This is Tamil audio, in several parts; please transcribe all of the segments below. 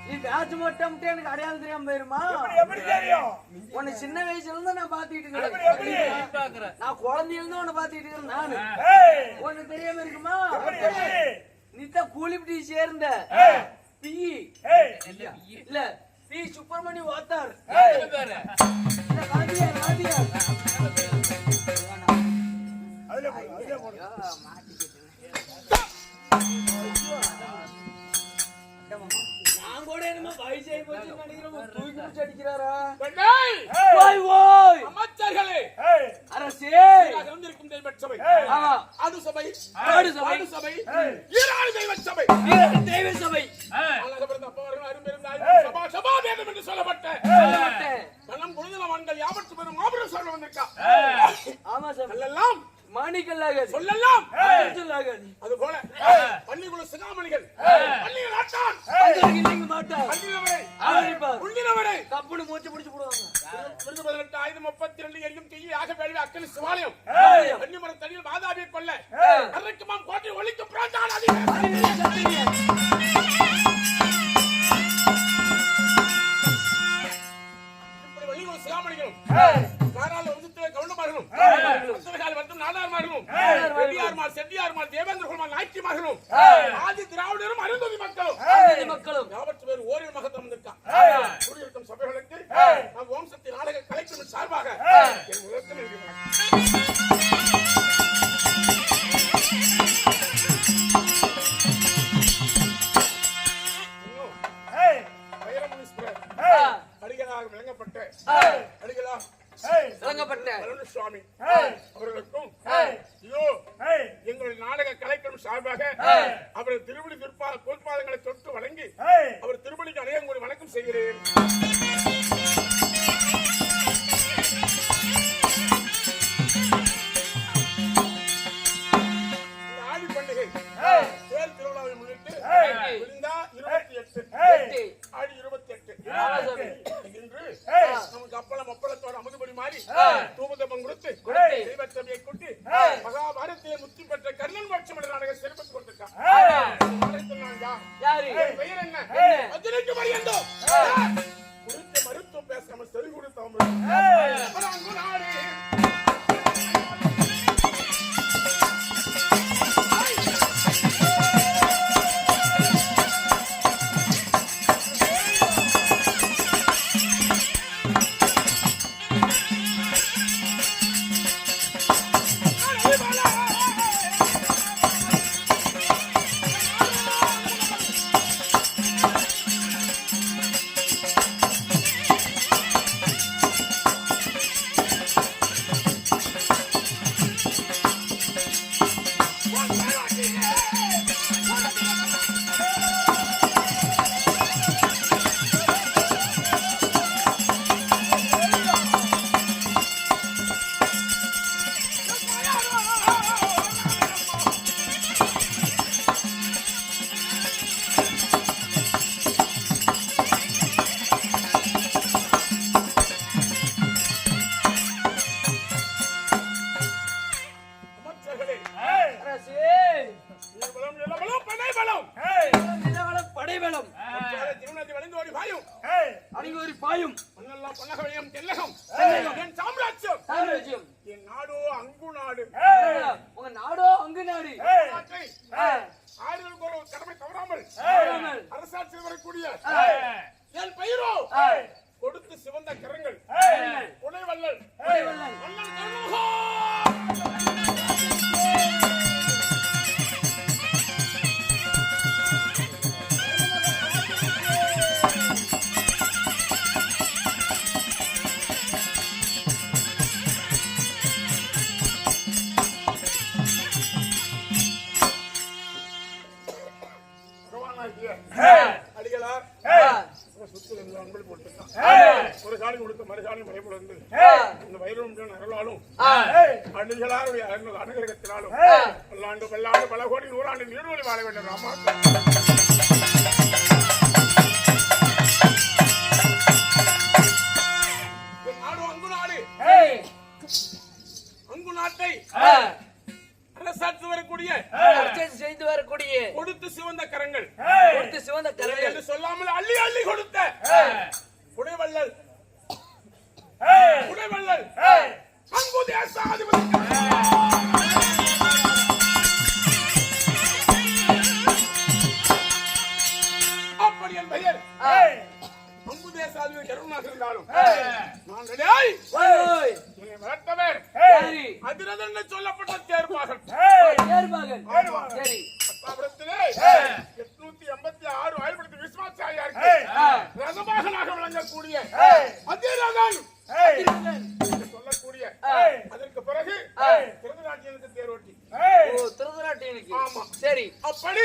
எனக்கு அடையாளம் தெரியாம போயிருமா? உன்னை சின்ன வயசுல இருந்து நான் பாத்துக்கிட்டு நான் குழந்தையில இருந்து உன்னை பாத்துக்கிட்டு இருக்கேன் நானு. உனக்கு தெரியாம இருக்குமா? நீதான் கூலிப்பட்டி சேர்ந்த பி இல்ல பி சுப்பிரமணி வாத்தார் நான் கூட என்னமோ வயசு ஆகி போச்சு நினைக்கிறேன். தூக்கி பிடிச்சு அடிக்கிறாரா? அமைச்சர்களே, அரசே, வந்திருக்கும் தெய்வ சபை, ஆடு சபை, ஈராடு தெய்வ சபை, தெய்வ சபை, சபா சபா வேதம் என்று சொல்லப்பட்ட கண்ணம் குழுதலவான்கள் யாவற்று பெரும் மாபெரும் சொல்ல வந்திருக்கா. ஆமா சார், சொல்லலாம் மாணிக்கல்லாக சொல்லலாம். அது போல பள்ளிக்குழு சிகாமணிகள் பள்ளிகள் ஆட்டான் உள்ளினவரை கப்புனு மூச்சு பிடிச்சு போடுவாங்க. 1832 எரியும் தீயை ஆக வேள்வி அக்கல் சிவாலயம் கன்னிமர தண்ணியில் மாதாவியை கொல்ல அரக்குமாம் கோட்டை ஒழிக்கும் பிராண்டான் பள்ளிக்குழு சிகாமணிகளும் காரால உதித்து கவுண்டமார்களும் வந்து நாடார்மார்களும் பெரியார்மார் செட்டியார்மார் தேவேந்திரகுமார் நாய்க்கிமார்களும் ஆதி திராவிடரும் அருந்ததி மக்களும் யாவற்று பேர் ஓரிரு மகத்தம் வந்திருக்கா. கூடியிருக்கும் சபைகளுக்கு நம் வம்சத்தின் நாடக கலைக்குழு சார்பாக என் முதற்கம் அடிகளாக விளங்கப்பட்ட சுவாமி அவர்களுக்கும் எங்களுடைய நாடக கலைக்குழு சார்பாக அவர் திருவடி கோட்பாதங்களை தொட்டு வழங்கி அவர் திருவடிக்கு அநேகம் கோடி வணக்கம் செய்கிறேன். ஆடி பண்டிகை தேர் திருவிழாவை முன்னிட்டு 28 ஆடி 28 இன்று நமக்கு அப்பளம் அப்பளத்தோட அமுதுபடி மாறி தூபதபம் கொடுத்து தெய்வத்தமையை கொண்டு மகாபாரதியை முத்தி பெற்ற கர்ணன் மோட்சம் என்ற நாடக சிறப்பித்துக் கொண்டிருக்கான். பெயர் என்ன? பதினெட்டு மரியந்தோ குறித்த மருத்துவம் பேசாம செவி கொடுத்தவங்க சாம்ராஜ்யம் என் நாடோ அங்கு நாடு. உங்க நாடோ அங்கு நாடு. ஆறுதல் ஒரு கடமை தவறாமல் அரசாட்சியில் வரக்கூடிய என் பெயரோ கொடுத்து சிவந்த கரங்கள் புனைவல்லல் அண்ணன் கருணாகா அடிகளார் ஒரு காலி கொடுத்த மறுகாலி மறைமுழந்து இந்த வைரம் அருளாலும் அடிகளாருடைய அனுகிரகத்தினாலும் பல்லாண்டு பல்லாண்டு பல கோடி நூறாண்டு நீர்வழி வாழ வேண்டும். ராமா நாடு அங்கு நாடு அங்கு நாட்டை அரசாட்சி வரக்கூடிய செய்து வரக்கூடிய கொடுத்து சிவந்த கரங்கள் என்று சொல்லாமல் அள்ளி அள்ளி கொடுத்த குடைவள்ளல் அங்கு தேசாதிபதி அப்படி என் பெயர் அங்கு தேசாதிபதி கருணாக இருந்தாலும் வளர்த்தவர் அதிரதன் சொல்லப்பட்ட தேர்வாகன் 886 ஆய்வுபடுத்தி விஸ்வாசாரியாருக்கு ரதபாகனாக விளங்கக்கூடிய அதிரதன் சொல்லக்கூடிய அதற்கு பிறகு திருதராட்டியனுக்கு தேரோட்டி ஆமா சரி அப்படி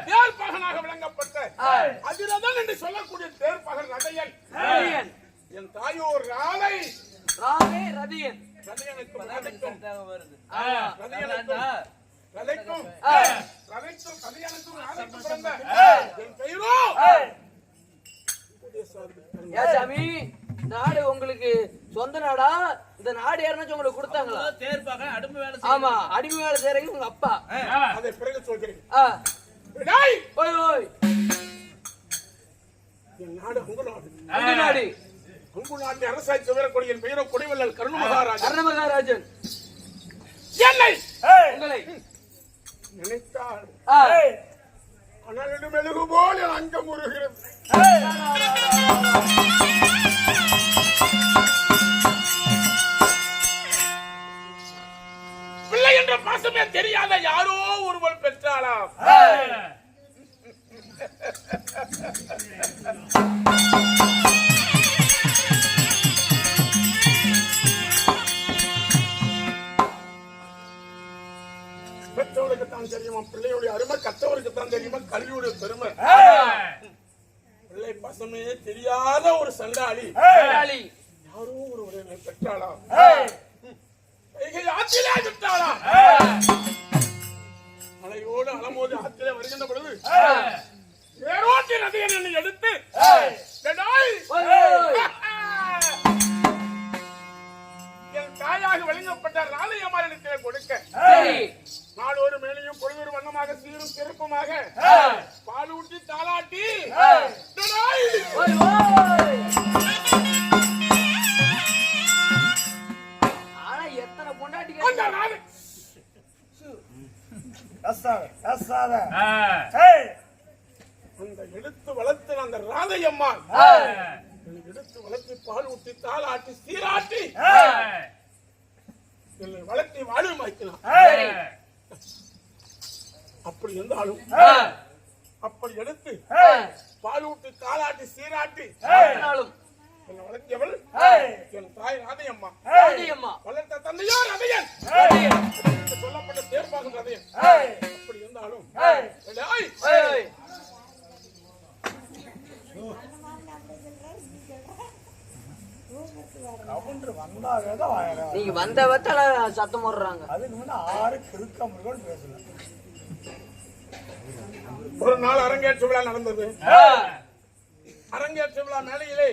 தேர்ப்பாகனாக விளங்கப்பட்ட அதிரதன் என்று சொல்லக்கூடிய தேர்ப்பாகன் ரதையன் என் தாயோர் ராதை ரதியன் நாடு உங்களுக்கு சொந்த நாடா? இந்த நாடு யாருன்னு உங்களுக்கு கொடுத்தாங்களா? ஆமா, அடிமை வேலை செய்யறீங்க உங்க அப்பா. அதை பிறகு சொல்கிறேன். நாடு உங்க நாடு. அங்கு நாட்டை அரசாட்சி வரக்கூடிய என் பெயரோ கொடிவள்ளல் கர்ணமகாராஜன் என்னை உங்களை நினைத்தார். ஆனால் மெழுகு போல் என் அங்கம் உருகிறது. பிள்ளை என்ற பாசமே தெரியாத யாரோ ஒருவன் பெற்றாளாம். பெற்றவளுக்கு தான் தெரியுமா பிள்ளையுடைய அருமை, கற்றவருக்கு தான் தெரியுமா கல்வியுடைய பெருமை. பிள்ளை பசமே தெரியாத ஒரு சண்டாளி யாரோ ஒருவரை பெற்றாளா, ஆற்றிலே விட்டாளா. மலையோடு அலமோது ஆற்றிலே வருகின்ற பொழுது ஏரோட்டி நதியை என்னை எடுத்து என் தாயாக வழங்கப்பட்ட ராதையம்மாளிடத்திலே கொடுக்க நாளொரு மேலையும் பொழுதொரு வண்ணமாக சீரும் சிறப்புமாக பால் ஊட்டி தாளாட்டி எத்தனை பொண்டாட்டி அந்த எடுத்து வளர்த்து அந்த ராதையம்மாள் எடுத்து வளர்த்து பால் ஊட்டி தாளாட்டி சீராட்டி என்னை வளர்த்தி வாழுமாக்கினான். அப்படி இருந்தாலும் அப்படி எடுத்து பால் ஊட்டி தாளாட்டி சீராட்டி என்னை வளர்த்தியவள் என் தாய் ராதையம்மா. வளர்த்த தந்தையோ ரதையன், சொல்லப்பட்ட தேர்ப்பாகும் ரதையன். அப்படி இருந்தாலும் நீங்க வந்த வத்தால சத்தம் போடுறாங்க. ஒரு நாள் அரங்கேற்ற விழா நடந்தது. அரங்கேற்ற விழா மேலையிலே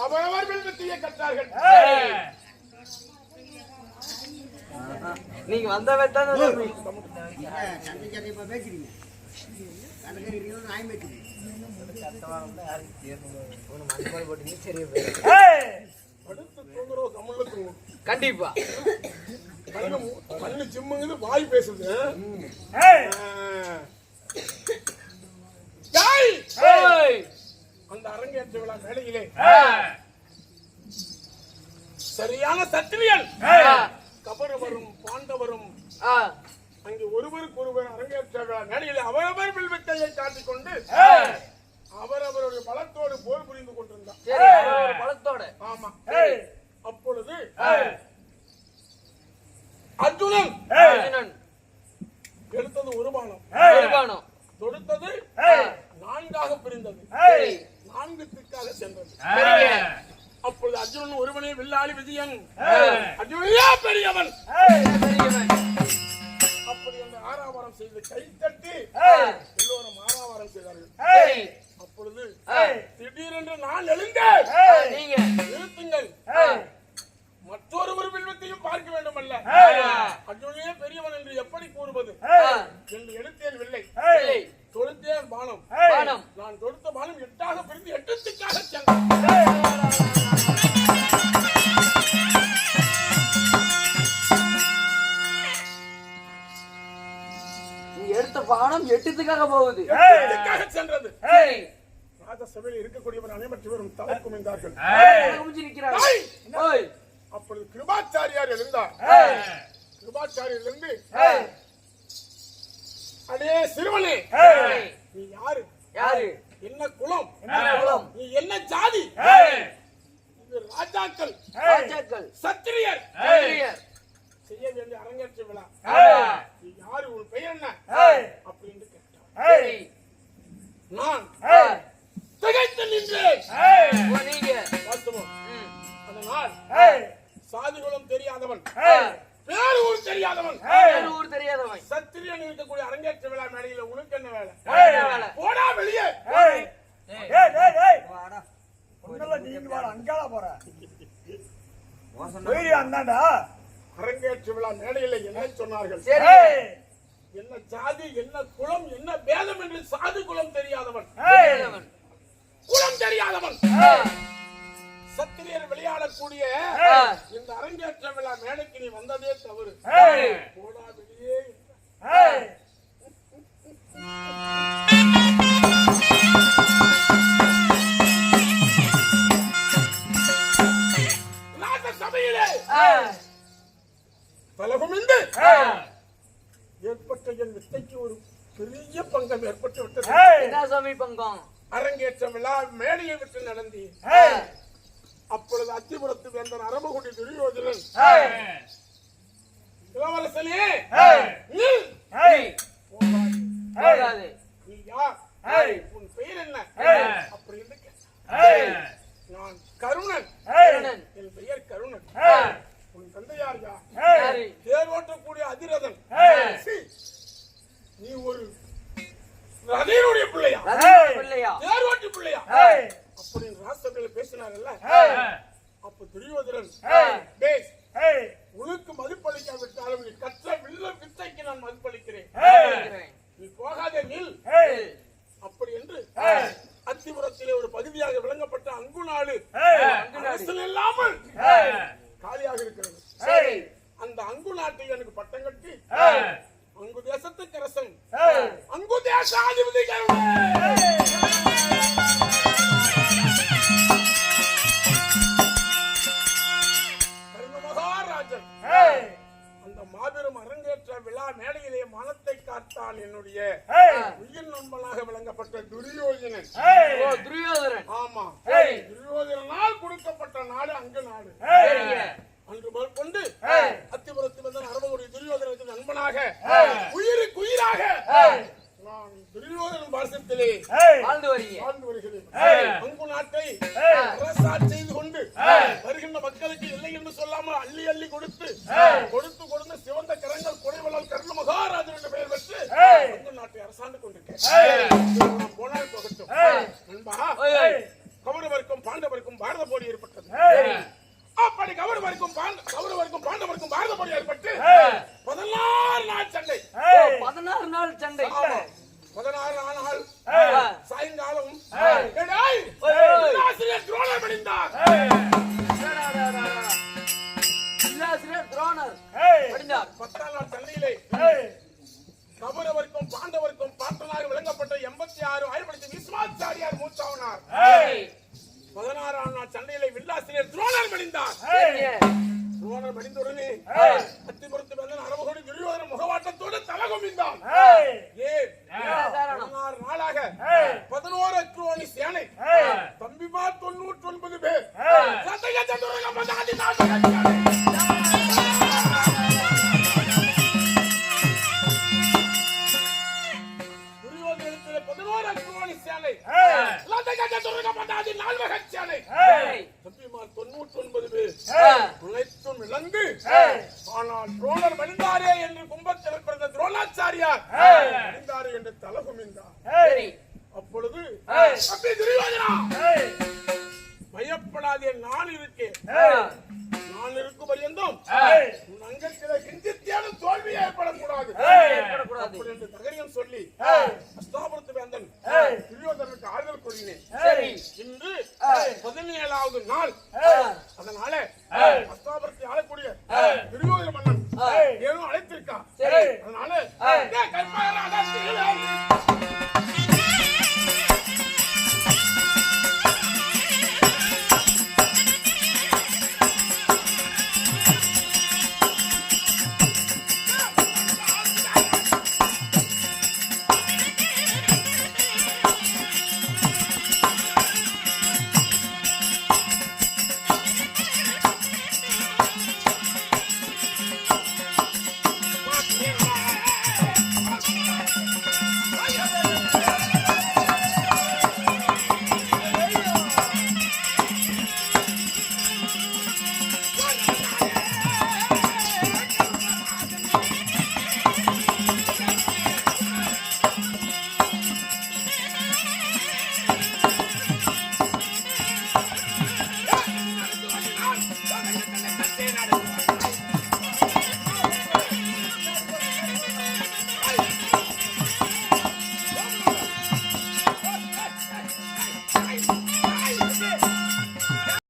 அவரவர் வில்வித்தையை கற்றார்கள். நீங்க வந்த வத்தால கண்டிப்பா கண்ணு சிம்முங்குது, வாய் பேசுது. அந்த அரங்கேற்ற விழா மேலையிலே சரியான சத்திரியன் கபரவரும் பாண்டவரும் அங்கே ஒருவருக்கு ஒருவர் அரங்கேற்ற விழா மேலையிலே அவரவர் வில்வித்தையை காட்டிக் கொண்டு அவரவருடைய பலத்தோடு போர் புரிந்து கொண்டிருந்தார். பலத்தோட ஆமா. அப்பொழுது அர்ஜுனன் எடுத்தது ஒரு பானம், தொடுத்தது 4ஆக பிரிந்தது, 4 திக்காக சென்றது. அப்பொழுது அர்ஜுனன் ஒருவனே வில்லாளி விஜயன், அர்ஜுனனே பெரியவன். அப்படி அந்த ஆராவாரம் செய்து கை தட்டி எல்லோரும் ஆராவாரம் செய்தார்கள். அப்பொழுது திடீரென்று நான் எழுந்தேன், நிறுத்துங்கள், மற்றொரு என்று எப்படி கூறுவது என்று எடுத்தேன் வில்லை, இல்லை. தொடுத்தேன் பானம். பானம். நான் தொடுத்த பானம் 8ஆக பிரிந்து 8 திக்காக சென்றது. நீ எடுத்த பானம் 8 திக்காக போகுது. 8 திக்காக சென்றது. சரி. ராஜசபையில் இருக்கக்கூடியவர் அனைவரும் தலை குமிந்தார்கள். குமிஞ்சு நிக்கிறாங்க. ஓய். அப்பொழுது கிருபாச்சாரியார் எழுந்தார். கிருபாச்சாரியார் எழுந்து, அடே சிறுவனே, நீ யாரு? யாரு? என்ன குலம்? குலம். நீ என்ன ஜாதி? இது ராஜாக்கள், ராஜாக்கள், சத்திரியர் சத்திரியர் செய்ய வேண்டிய அரங்கேற்ற விழா. நீ யாரு? உன் பெயர் என்ன? அப்படின்னு கேட்டார். சரி. நான் திகைத்து நின்றேன். நீங்க வாஸ்தவம். அதனால் சாதிகுலம் தெரியாதவன், ஊர் தெரியாதவன், ஊர் தெரியாதவன், சத்திரியன் இருக்கக்கூடிய அரங்கேற்ற விழா மேடையில உனக்கு என்ன வேலை? வேலை. போடா வெளியே. அரங்கேற்ற விழா மேடையில என்ன சொன்னார்கள்? என்ன ஜாதி, என்ன குலம், என்ன பேதம் என்று சாதி குலம் தெரியாதவன், குலம் தெரியாதவன், சத்திரியர் விளையாடக்கூடிய இந்த அரங்கேற்ற விழா மேடைக்கு நீ வந்ததே தவறு. போடா வெளியே. சபையிலே தலகுமிந்து ஏற்பட்ட என் வித்தைக்கு ஒரு பெரிய பங்கம் ஏற்பட்டு விட்டது. என்ன சாமி பங்கம்? அரங்கேற்ற விழா மேடையை விட்டு நடந்தி. அப்பொழுது அத்திபுரத்து வேந்தன் அரபகுடி துரியோதனன், இளவரசனே நீ யார்? உன் பெயர் என்ன? அப்படி என்று கேட்டான். நான் கருணன். என் பெயர் கருணன். உன் தந்தையார் யார்? தேர் ஓட்டக்கூடிய அதிரதன். நீ ஒரு ரதீனுடைய பிள்ளையா? தேர் ஓட்டி பிள்ளையா? அப்படின்னு ராசபையில பேசினாங்கல்ல. அப்ப துரியோதனன், உனக்கு மதிப்பளிக்காவிட்டாலும் நீ கற்ற வில்ல வித்தைக்கு நான் மதிப்பளிக்கிறேன், நீ போகாதே நில். அப்படி என்று அத்திபுரத்திலே ஒரு பகுதியாக விளங்கப்பட்ட அங்குநாடு அரசன் இல்லாமல் காலியாக இருக்கிறது. அந்த அங்கு நாட்டை எனக்கு பட்டம் கட்டி அங்கு தேசத்துக்கு அரசன், அங்கு தேசாதிபதி மகாராஜன். அந்த மாபெரும் அரங்கேற்ற விழா மேடையிலே மானத்தை காத்தான் என்னுடைய உயிர் நண்பனாக விளங்கப்பட்ட துரியோதனன். ஆமா, துரியோதனால் கொடுக்கப்பட்ட நாடு அங்கு நாடு. அன்று மேற்கொண்டு அத்திபுரத்து வந்த அரபகுடி துரியோதனத்தின் நண்பனாக உயிருக்கு உயிராக நான் துரியோதனன் பாசத்திலே வாழ்ந்து வருகிறேன். அங்கு நாட்டை அரசாட்சி செய்து கொண்டு வருகின்ற மக்களுக்கு இல்லை என்று சொல்லாமல் அள்ளி அள்ளி கொடுத்து கொடுத்து சிவந்த கரங்கள் குறைவலால் கர்ண மகாராஜன் என்ற பெயர் பெற்று அங்கு நாட்டை அரசாண்டு கொண்டிருக்கேன். போனால் போகட்டும் நண்பா. கௌரவருக்கும் பாண்டவருக்கும் பாரத போர் ஏற்பட்டது. அப்படி கௌரவருக்கும் பாண்டவருக்கும் பாரத போர் ஏற்பட்டு 16 நாள் சண்டை. 16 நாள் சண்டை. 16 நாள் சாயங்காலம் துரோணர் மடிந்தார். துரோணர் மடிந்தார். 10ஆம் நாள் சண்டையிலே கௌரவருக்கும் பாண்டவருக்கும் பாட்டனாக விளங்கப்பட்ட 86 ஆயிரத்தி விஸ்வாச்சாரியார் மூச்சாவனார். 16ஆம் நாள் சண்டையிலே வில்லாசிரியர் துரோணர் மடிந்தார். துரோணர் மடிந்தவுடனே அத்திபுரத்து வேந்தன் அரபகுடி துரியோதனன் முகவாட்டத்தோடு தலகுமிந்தான். 16 நாளாக 11 அக்ரோனி சேனை, தம்பிமார் 99 பேர், துரியோதனத்திலே 11 அக்ரோனி சேனை, தம்பிமார் 99 பேர் அனைத்தும் இழந்து, ஆனால் துரோணர் மடிந்தாரே என்று கும்பத்தில் பிறந்த துரோணாச்சாரியார் மடிந்தாரே என்று தலகுமிந்தார். அப்பொழுது துரியோதனா பயப்படாதே, நான் இருக்கேன். நான் இருக்கும் பரியந்தம் உன் அங்கத்திலே கிஞ்சித்தியான தோல்வி ஏற்படக்கூடாது. கூடாது அப்படி என்று தகரியம் சொல்லி அஸ்தாபுரத்து வேந்தன் துரியோதனனுக்கு ஆறுதல் கூறினேன். சரி இன்று 17வது நாள்